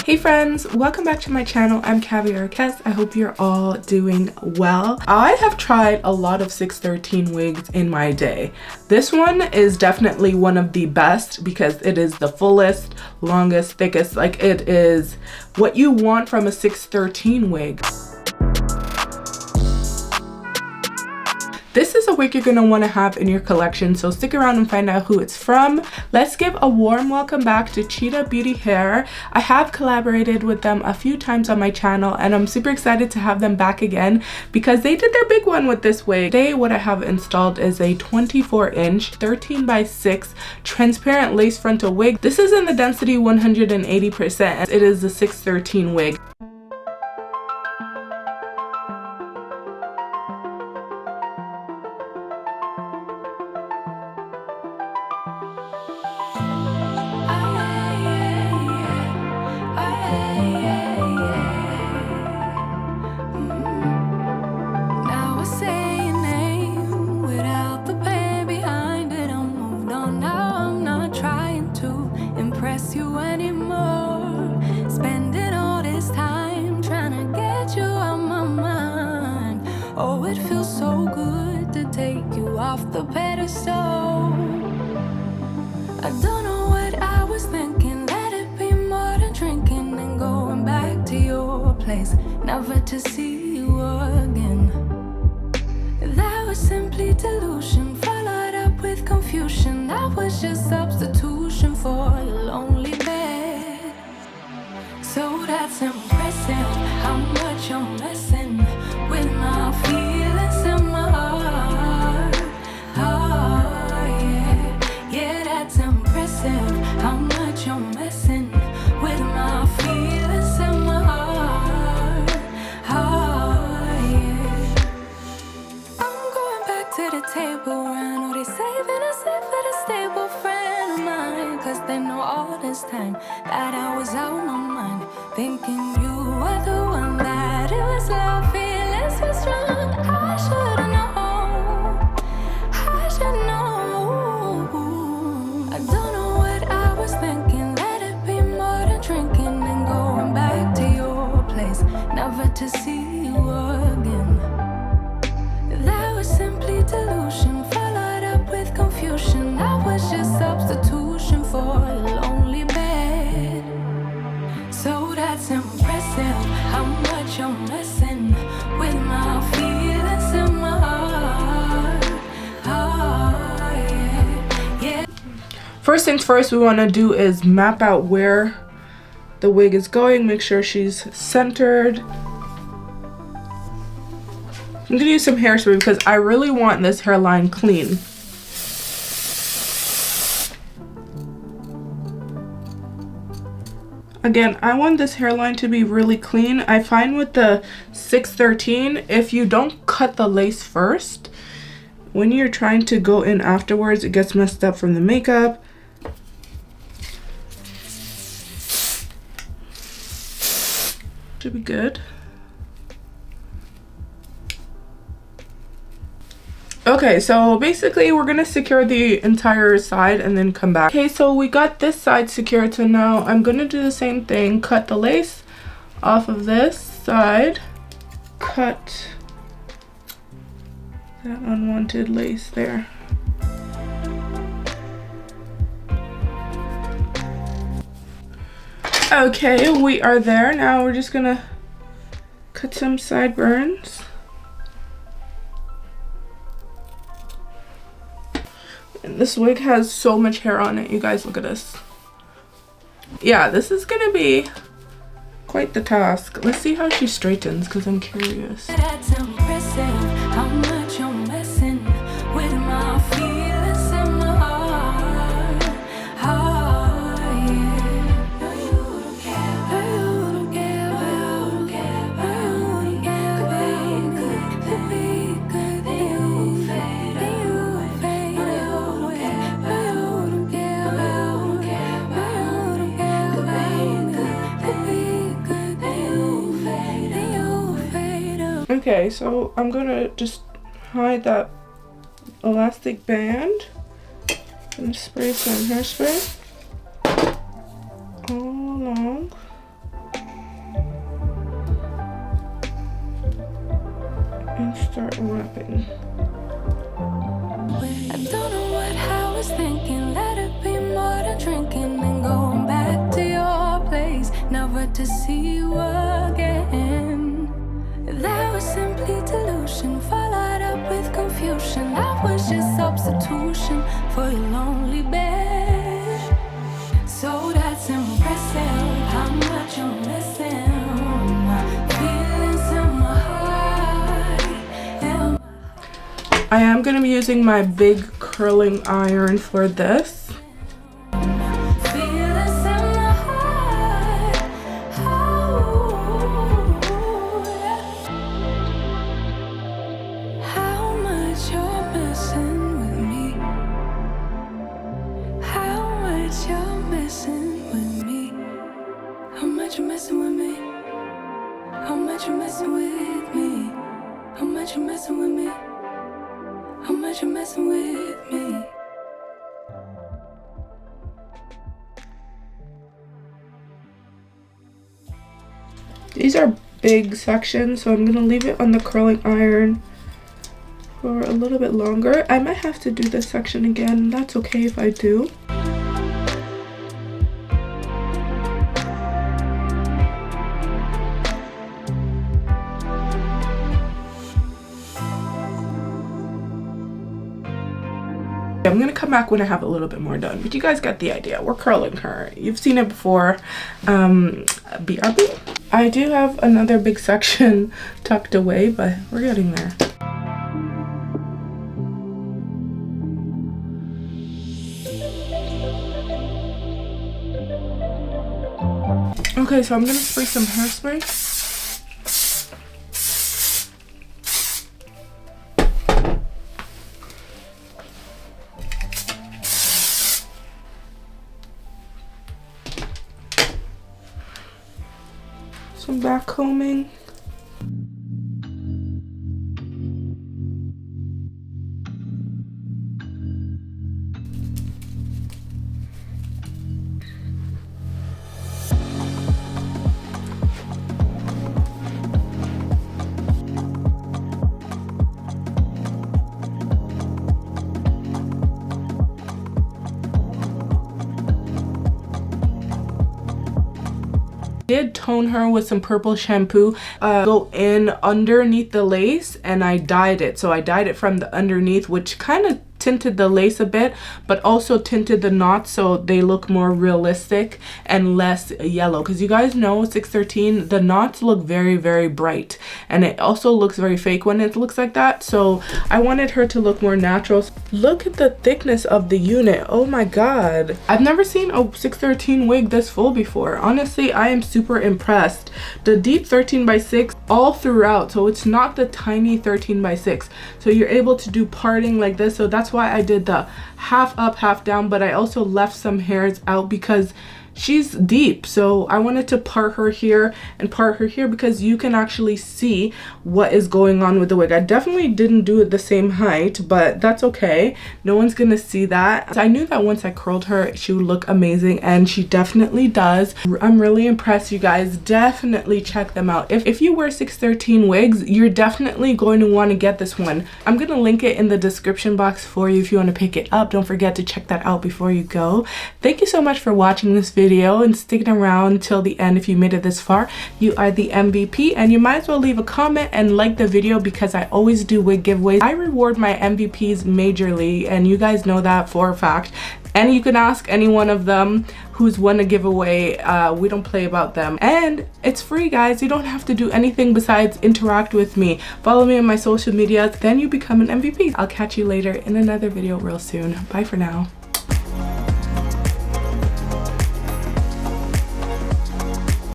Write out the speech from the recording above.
Hey friends, welcome back to my channel. I'm caviarkezzy. I hope you're all doing well. I have tried a lot of 613 wigs in my day. This one is definitely one of the best because it is the fullest, longest, thickest. Like, it is what you want from a 613 wig. This is a wig you're going to want to have in your collection, so stick around and find out who it's from. Let's give a warm welcome back to Cheetah Beauty Hair. I have collaborated with them a few times on my channel and I'm super excited to have them back again because they did their big one with this wig. Today what I have installed is a 24-inch 13x6 transparent lace frontal wig. This is in the density 180%. It is the 613 wig. Oh, it feels so good to take you off the pedestal. I don't know what I was thinking. Let it be more than drinking and going back to your place, never to see you again. That was simply delusion, followed up with confusion. That was just substitution for a lonely bed. So that's impressive, how much you're messing with my feelings in my heart. Oh, yeah, yeah, that's impressive, how much you're messing with my feelings in my heart. Oh, yeah. I'm going back to the table, I know they saving us for the stable friend of mine, 'cause they know all this time that I was out my mind, thinking you were the one, that it was love, feelings were strong. I should've known, I should know. I don't know what I was thinking. Let it be more than drinking and going back to your place, never to see you again. That was simply delusion, followed up with confusion. That was just substitution for a lonely bed. So that's impressive, how much you're messing with my feelings in my heart. Oh, yeah, yeah. First things first, we want to do is map out where the wig is going. Make sure she's centered. I'm gonna use some hairspray because I really want this hairline clean. Again, I want this hairline to be really clean. I find with the 613, if you don't cut the lace first, when you're trying to go in afterwards, it gets messed up from the makeup. Should be good. Okay, so basically we're gonna secure the entire side and then come back. Okay, so we got this side secured, so now I'm gonna do the same thing. Cut the lace off of this side. Cut that unwanted lace there. Okay, we are there. Now we're just gonna cut some sideburns. And this wig has so much hair on it, you guys, look at this. Yeah, this is gonna be quite the task. Let's see how she straightens, because I'm curious. That's impressive, how much you're messing with my feelings in my heart. Oh, yeah. No, you don't care. No, you don't care. No, you don't care. No, you don't care. Could be good. Then you fade. Then you fade. No, you don't care. No, you don't care. No, you don't care. No, you don't care. Could be good. Then you fade. Then you fade. Okay, so I'm gonna just hide that elastic band and spray some hairspray all along. see you again. That was simply delusion, followed up with confusion. That was just substitution for your lonely bed. So that's impressive, how much you're missing. Feelings in my heart. I am going to be using my big curling iron for this. These are big sections, so I'm going to leave it on the curling iron for a little bit longer. I might have to do this section again. That's okay if I do. I'm going to come back when I have a little bit more done, but you guys got the idea. We're curling her. You've seen it before. BRB. I do have another big section tucked away, but we're getting there. Okay, so I'm going to spray some hairspray. Some back combing. Did tone her with some purple shampoo, go in underneath the lace, and I dyed it. So I dyed it from the underneath, which kind of tinted the lace a bit, but also tinted the knots so they look more realistic and less yellow, because you guys know 613, the knots look very, very bright, and it also looks very fake when it looks like that. So I wanted her to look more natural. Look at the thickness of the unit. Oh my god, I've never seen a 613 wig this full before. Honestly, I am super impressed. The deep 13x6 all throughout, so it's not the tiny 13x6, so you're able to do parting like this. So that's why I did the half up, half down, but I also left some hairs out because she's deep. So I wanted to part her here and part her here because you can actually see what is going on with the wig. I definitely didn't do it the same height, but that's okay. No one's gonna see that. So I knew that once I curled her, she would look amazing, and she definitely does. I'm really impressed, you guys. Definitely check them out. If you wear 613 wigs, you're definitely going to want to get this one. I'm gonna link it in the description box for you if you want to pick it up. Don't forget to check that out before you go. Thank you so much for watching this video and sticking around till the end. If you made it this far, you are the MVP, and you might as well leave a comment and like the video because I always do wig giveaways. I reward my MVPs majorly, and you guys know that for a fact. And you can ask any one of them who's won a giveaway. We don't play about them, and it's free, guys. You don't have to do anything besides interact with me. Follow me on my social media, then you become an MVP. I'll catch you later in another video real soon. Bye for now.